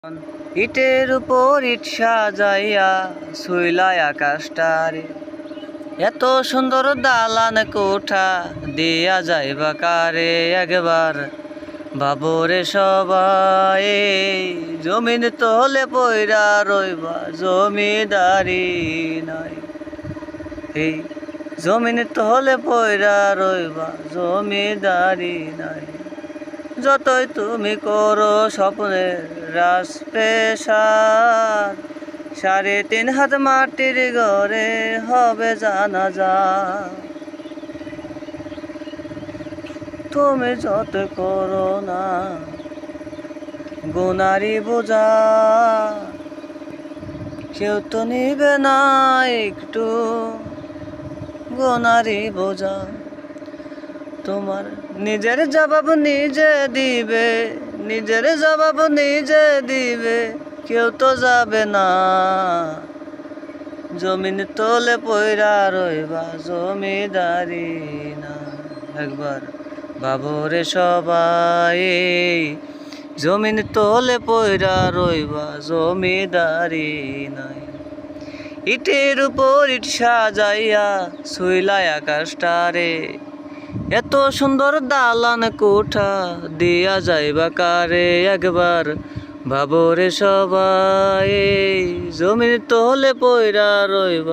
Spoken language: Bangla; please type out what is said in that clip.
ইটের উপর ইট সাজাইয়া শুইলাই আকাশটারে, এত সুন্দর দালান কোঠা দিয়া যাইবা কারে একবার বাবরে সবাই। জমিন তলে পইরা রইবা জমিদারি নাই, এই জমিন তলে পইরা রইবা জমিদারি নাই। যতই তুমি করো স্বপ্নের রাজপ্রাসাদ, 3.5 হাত মাটির ঘরে হবে জানাজা। তুমি যত করো না গুনারি বোঝা, কেউ তো নিবে না একটু গুনারি বোঝা। তোমার নিজের জবাব নিজে দিবে, নিজের জবাব নিজে দিবে, কেউ তো যাবে না। জমিন তলে পইরা রইবা জমিদারি না, একবার বাবরে সবাই। জমিন তলে পইরা রইবা জমিদারি নাই। ইটের উপর ইট সাজাইয়া শুইলাই আকাশটারে, এত সুন্দর দালান কোঠা দিয়া যাইবা কারে একবার বাবরে সবাই। জমির তলে পইরা রইবা।